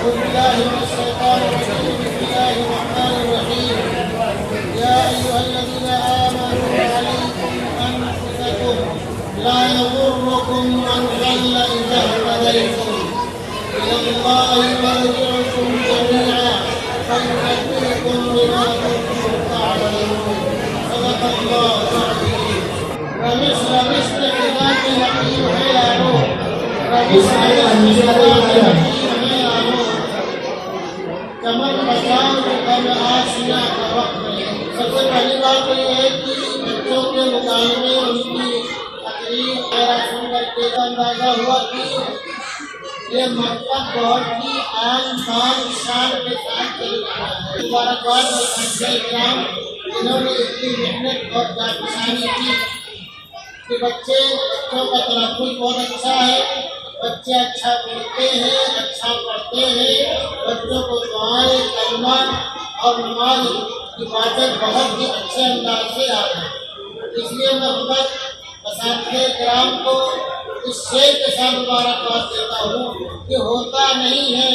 أعوذ بالله من الشيطان الرجيم. بسم الله الرحمن الرحيم. يا أيها الذين آمنوا عليكم أنفسكم لا يضركم من ضل إذا اهتديتم إلى الله مرجعكم جميعا فينبئكم بما كنتم تعملون. صدق الله العظيم. ومثل عباد الحكيم ہے روح چمن بچاؤ کم آشنا کا وقت ہے. سب سے پہلی بات تو یہ ہے کہ بچوں کے مطالبے ان کی تقریر وغیرہ سن کر کے اندازہ ہوا کہ یہ مکتب بہت ہی عام شان کے ساتھ چل رہا ہے. مبارکباد اساتذہ کرام جنہوں نے اتنی محنت اور جانشانی کی کہ بچوں کا تلفظ بہت اچھا ہے، بچے اچھا بولتے ہیں، اچھا پڑھتے ہیں، بچوں کو دعائیں کلمہ اور نماز عبادت بہت ہی اچھے انداز سے آ رہے ہیں. اس لیے میں خود اساتذہ کرام کو اس شعر کے ساتھ مبارکباد دیتا ہوں کہ ہوتا نہیں ہے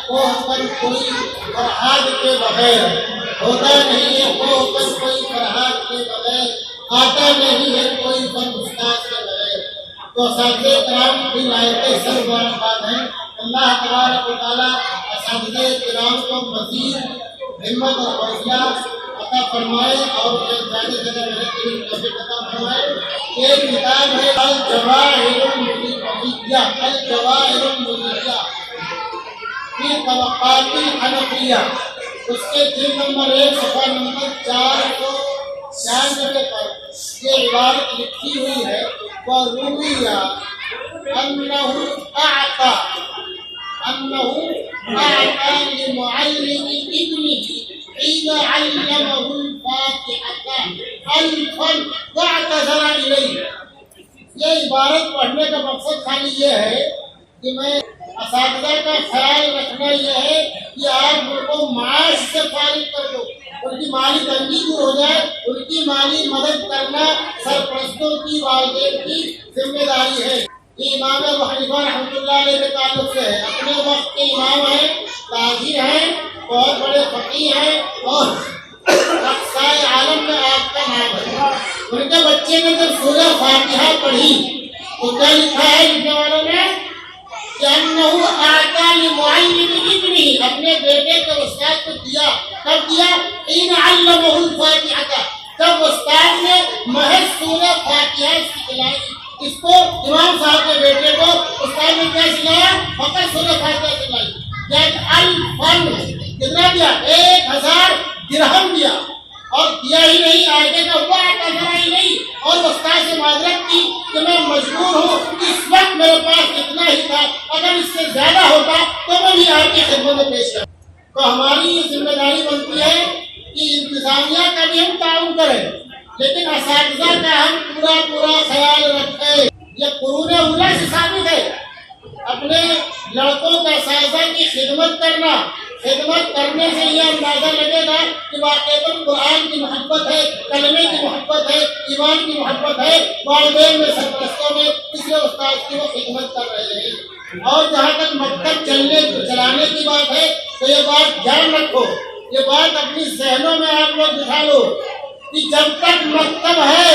کوہ پر کوئی فرہاد کے بغیر، ہوتا نہیں ہے کوہ پر کوئی فرہاد کے بغیر، آتا نہیں ہے کوئی فن استاد کے بغیر. تو اساتذہ کرام کی لائق سر مبارکباد ہیں. اللہ تبارک و تعالیٰ اساتذہ کرام کو مزید ہمت اور حوصلہ عطا فرمائے اور زیادہ سے زیادہ محنت کی توفیق عطا فرمائے. یہ کتاب ہے الجواہر المضیہ فی طبقات الحنفیہ. اس کے جلد نمبر 1 صفحہ نمبر 496 پر یہ عبارت لکھی ہوئی ہے وَرُوِيَ أَنَّهُ أَعْطَى لِمُعَلِّمِ ابْنِهِ حِينَ عَلَّمَهُ الْفَاتِحَةَ أَلْفًا وَاعْتَذَرَ إِلَيْهِ. یہ عبارت پڑھنے کا مقصد خالی یہ ہے کہ میں اساتذہ کا خیال رکھنا یہ ہے کہ آپ ان کو معاش سے فارغ کر دو، ان کی مالی تنگی دور ہو جائے. ان کی مالی مدد کرنا سرپرستوں کی، والدین کی ذمہ داری ہے. یہ امام ابو حنیفہ رحمۃ اللہ علیہ کے تعلق سے ہے. اپنے وقت کے امام ہیں، تاجر ہیں، بہت بڑے فقیہ ہیں اور اقصائے عالم میں آپ کا نام ہے. ان کے بچے نے جب سورہ فاتحہ پڑھی تو کیا لکھا ہے لکھنے والوں نے کہ انہو آتا لمعلم ابنہ، اپنے بیٹے کے استاد کو دیا. کب دیا؟ حین علمہ الفاتحہ، جب استاد نے محض سورہ فاتحہ سکھلائی. اس کو امام صاحب کے بیٹے کو استاد نے کیا سکھلایا؟ فقط سورہ فاتحہ سکھلائی. جب الفن کتنا دیا؟ 1000 درہم دیا. اور دیا ہی نہیں، آگے کا ہوا ہی نہیں. اور استاد سے معذرت کی کہ میں مجبور ہوں، اس وقت میرے پاس اتنا ہی تھا، اگر اس سے زیادہ ہوتا تو میں بھی آپ کی خدمت میں پیش کروں. تو ہماری یہ ذمہ داری بنتی ہے کہ انتظامیہ کا بھی ہم تعاون کریں، لیکن اساتذہ کا ہم پورا خیال رکھیں. یہ قرون اولیٰ سے ثابت ہے. اپنے لڑکوں کا اساتذہ کی خدمت کرنے سے یہ اندازہ لگے گا کہ واقعتاً قرآن کی محبت ہے، کلمے کی محبت ہے، ایمان کی محبت ہے، والدین میں، سرپرستوں میں، اس لیے استاد کی وہ خدمت کر رہے ہیں. اور جہاں تک مکتب چلانے کی بات ہے تو یہ بات دھیان رکھو، یہ بات اپنی ذہنوں میں آپ لوگ بٹھا لو کہ جب تک مکتب ہے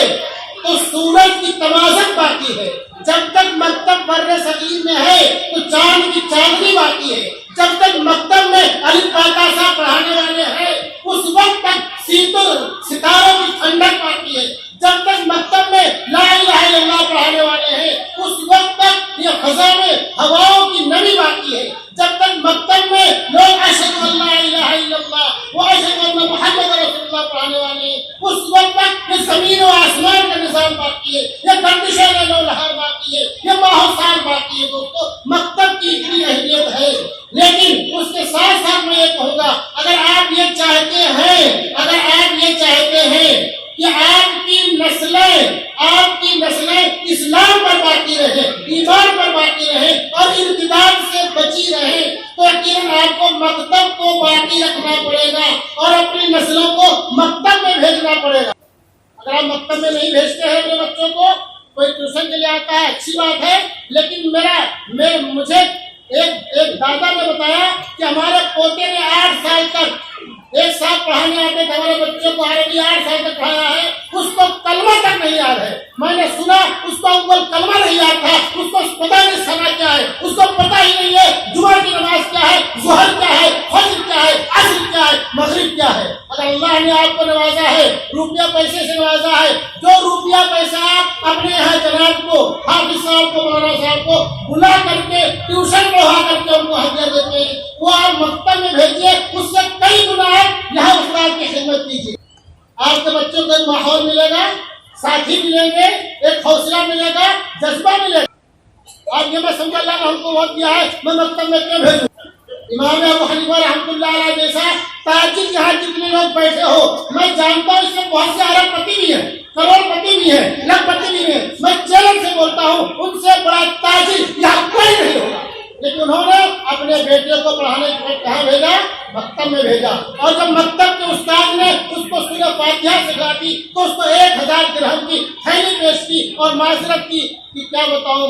تو سورج کی تمازن باقی ہے. جب تک مکتب بر صغیر میں ہے تو چاند کی چاندنی باقی ہے. جب تک مکتب میں الف با تا سا پڑھانے والے ہیں اس وقت تک ستاروں کی ٹھنڈک باقی ہے. جب تک مکتب میں لا الہ الا اللہ پڑھانے والے ہیں اس وقت تک یہ فضا میں ہواؤں کی نمی باقی ہے. جب تک مکتب میں لوگ اشہد ان لا الہ الا اللہ و اشہد ان محمد رسول اللہ پڑھانے والے ہیں اس وقت تک یہ زمین و آسمان کا نظام باقی ہے، یہ گردشیں لو لہر باقی ہے، یہ ماحول باقی ہے. دوستو مکتب کی اتنی اہمیت ہے، لیکن اس کے ساتھ ساتھ میں یہ کہوں گا اگر آپ یہ چاہتے ہیں کہ آپ کی نسلیں اسلام پر باقی رہیں، ایمان پر باقی رہیں اور انتداب سے بچی رہیں تو یقیناً آپ کو مکتب کو باقی رکھنا پڑے گا اور اپنی نسلوں کو مکتب میں بھیجنا پڑے گا. اگر آپ مکتب میں نہیں بھیجتے ہیں اپنے بچوں کو، کوئی ٹیوشن کے لیے آتا ہے اچھی بات ہے، لیکن مجھے دادا نے بتایا کہ ہمارے پوتے نے 8 سال تک ایک ساتھ پڑھانے آتے تھے، ہمارے بچوں کو عربی 8 سال تک پڑھایا ہے، اس کو کلمہ تک نہیں یاد ہے۔ میں نے سنا اس کو اول کلمہ نہیں یاد تھا، اس کو پتہ نہیں سنا کیا ہے، اس کو پتہ ہی نہیں ہے جمعہ کی نماز کیا ہے، ظہر کیا ہے، فجر کیا ہے، عصر کیا ہے، مغرب کیا ہے۔ اگر اللہ نے آپ کو نوازا ہے، روپیہ پیسے سے نوازا ہے، جو روپیہ پیسہ آپ اپنے یہاں جناب کو، حافظ صاحب کو، مولانا صاحب کو بلا کر کے ٹیوشن پڑھا کر کے ان کو ہدیہ دیتے ہیں، وہ آپ مکتب میں بھیجیے، اس سے کئی گنا یہاں استاد کی خدمت کیجیے۔ آپ کے بچوں کو ایک ماحول ملے گا، ساتھی ملیں گے، ایک حوصلہ ملے گا، جذبہ ملے گا۔ اور یہ میں سمجھا اللہ نے ہم کو وقت دیا ہے، میں مکتب میں کیوں بھیجوں؟ امام ابو حنیفہ رحمۃ اللہ علیہ جیسا تاجر جہاں جتنے لوگ بیٹھے ہو، میں جانتا ہوں اس میں بہت سے ارب پتی بھی ہیں، کروڑ پتی بھی ہیں، لاکھ پتی بھی ہیں، میں چیلنج سے بولتا ہوں ان سے بڑا تاجر یہاں کوئی نہیں ہوگا۔ لیکن انہوں نے اپنے بیٹے کو پڑھانے کے لیے کہاں بھیجا؟ مکتب میں بھیجا، اور جب مکتب کے استاد نے اس کو سورہ فاتحہ سکھا دی تو اس کو 1000 درہم کی تھیلی پیش کی اور معذرت کی کہ کیا بتاؤں،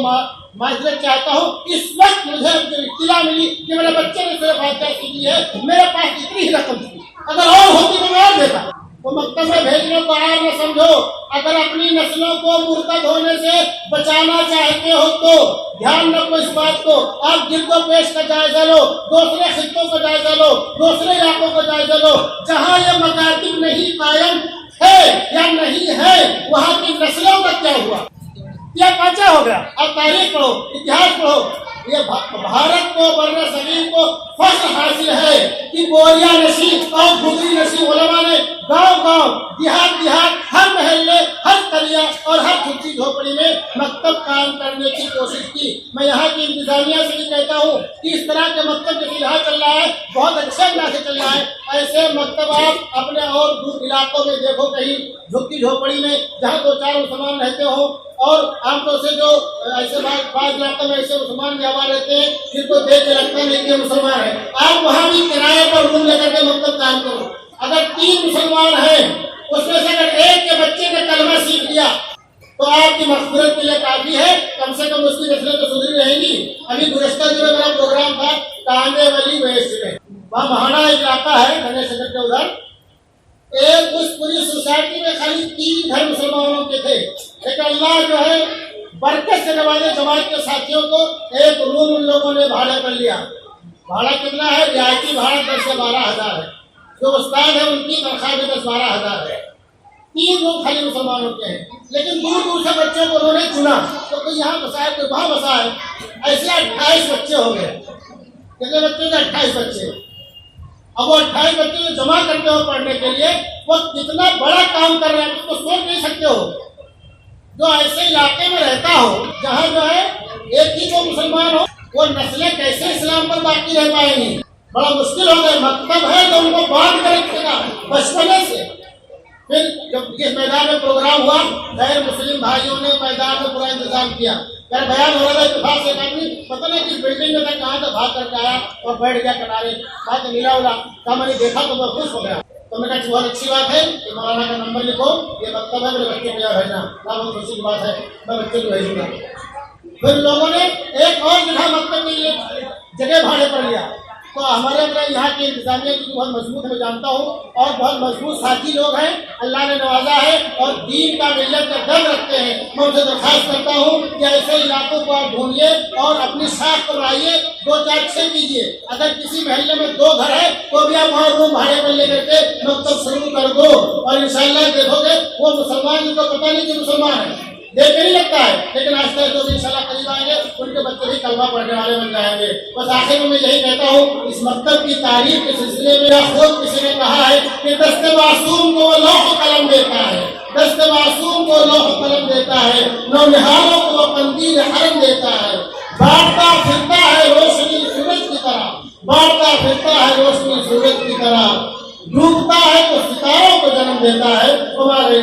معذرت چاہتا ہوں، اس وقت مجھے اطلاع ملی کہ میرے بچے نے سورہ فاتحہ سیکھی ہے، میرے پاس اتنی ہی رقم تھی، اگر اور ہوتی تو میں اور دیتا۔ وہ مکتب میں بھیجنے کو آیا نہ سمجھو، اگر اپنی نسلوں کو مرتد ہونے سے بچانا چاہتے ہو تو دھیان رکھو اس بات کو۔ آپ گرد و پیش کا جائزہ لو، دوسرے خطوں کا جائزہ لو، دوسرے علاقوں کا جائزہ لو، جہاں یہ مکاتب نہیں قائم ہے یا نہیں ہے وہاں کی نسلوں کا کیا ہوا، یہ پاچا ہو گیا۔ اب تاریخ پڑھو، اتہاس پڑھو، یہ بھارت کو، برِ صغیر کو فخر حاصل ہے کہ بوریا نشین اور گدری نشین علماء نے گاؤں گاؤں، دیہات دیہات، ہر محلے، ہر قریہ اور ہر جھگی جھوپڑی میں مکتب قائم کرنے کی کوشش کی۔ میں یہاں کی انتظامیہ سے بھی کہتا ہوں کہ اس طرح کے مکتب جو یہاں چل رہا ہے بہت اچھے انداز سے چل رہا ہے، ایسے مکتب آپ اپنے اور دور علاقوں میں دیکھو، کہیں جھگی جھوپڑی میں جہاں 2-4 مسلمان رہتے ہوں، اور عام طور سے جو ایسے بعض علاقوں میں ایسے مسلمان بھی آباد رہتے ہیں جن کو دیکھ کے لگتا نہیں کہ مسلمان ہے، آپ وہاں بھی کرایہ پر روم لے کر کے مکتب قائم کرو۔ اگر 3 مسلمان ہیں، اس میں سے اگر ایک کے بچے نے کلمہ سیکھ لیا تو آپ کی مغفرت کے لیے کافی ہے، کم سے کم اس کی نسلیں تو سدھری رہیں گی۔ ابھی گزشتہ جو میرا پروگرام تھا تانے ولی ویسٹ میں، وہاں مہاڑا ایک علاقہ ہے گنیش نگر کے ادھر، ایک اس پوری سوسائٹی میں خالی 3 گھر مسلمانوں کے تھے، لیکن اللہ جو ہے برکت سے نوازے جماعت کے ساتھیوں کو ایک روم ان لوگوں نے بھاڑے پر لیا۔ بھاڑا کتنا ہے؟ رعایتی بھاڑا 10 سے 12 ہزار ہے، جو استاد ہے ان کی تنخواہ بھی 10-12 ہزار ہے۔ 3 روم خالی مسلمانوں کے ہیں، لیکن دور دور سے بچوں کو انہوں نے چنا، تو کوئی یہاں بسا ہے، کوئی وہاں بسا ہے، ایسے 28 بچے ہو گئے۔ کتنے بچے تھے؟ 28 بچے۔ اب وہ 28 بچے جو جمع کرتے ہو پڑھنے کے لیے، وہ کتنا بڑا کام کر رہے ہیں اس کو سوچ نہیں سکتے ہو۔ جو ایسے علاقے میں رہتا ہو جہاں جو ہے ایک ہی تو مسلمان ہو، وہ نسلیں کیسے اسلام پر باقی رہ پائیں گی؟ بڑا مشکل ہو گیا۔ مکتب ہے تو ان کو باندھ کر رکھے گا بچپنے سے۔ پھر جب جس میدان میں پروگرام ہوا، غیر مسلم بھائیوں نے میدان میں پورا انتظام کیا۔ میرا بیان ہو رہا تھا، اتفاق سے ایک آدمی پتہ نہیں کس بلڈنگ میں تھا، کہاں سے بھاگ کر کے آیا اور بیٹھ گیا کنارے، بات ملا الا کہا میں نے دیکھا تو میں خوش ہو گیا۔ تو میں نے کہا بہت اچھی بات ہے کہ مولانا کا نمبر لکھو، یہ مکتب ہے، میرے بچے کو یہاں بھیجنا، بہت خوشی کی بات ہے، میں بچے کو بھیجوں گا۔ پھر لوگوں نے ایک اور جگہ مکتب کے لیے جگہ بھاڑے پر لیا، تو ہمارے اندر یہاں کی انتظامیہ کی بہت مضبوط ہے، میں جانتا ہوں، اور بہت مضبوط ساتھی لوگ ہیں، اللہ نے نوازا ہے اور دین کا ملت کا ڈر رکھتے ہیں۔ میں ان سے درخواست کرتا ہوں کہ ایسے علاقوں کو آپ ڈھونڈیے اور اپنی ساکھ کو بڑھائیے، 2-4-6 کیجیے۔ اگر کسی محلے میں 2 گھر ہے تو بھی آپ وہاں روم بھاڑے پر لے کر کے مکتب شروع کر دو، اور انشاءاللہ دیکھو گے وہ مسلمان جن کو پتہ نہیں کہ مسلمان ہیں، دیکھ نہیں لگتا ہے، لیکن آہستہ آہستہ جو انشاءاللہ قریب آئیں گے ان کے بچے بھی کلمہ پڑھنے والے بن جائیں گے۔ بس آخر میں یہی کہتا ہوں، اس مکتب کی تعریف کے سلسلے میں خود کسی نے کہا ہے کہ دست معصوم کو لوح قلم دیتا ہے، دست معصوم کو لوح قلم دیتا ہے، نونہالوں کو قندیل حرم دیتا ہے، بانٹتا پھرتا ہے روشنی سورج کی طرح، بانٹتا پھرتا ہے روشنی سورج کی طرح، ڈوبتا ہے تو ستاروں کو جنم دیتا ہے، ہمارے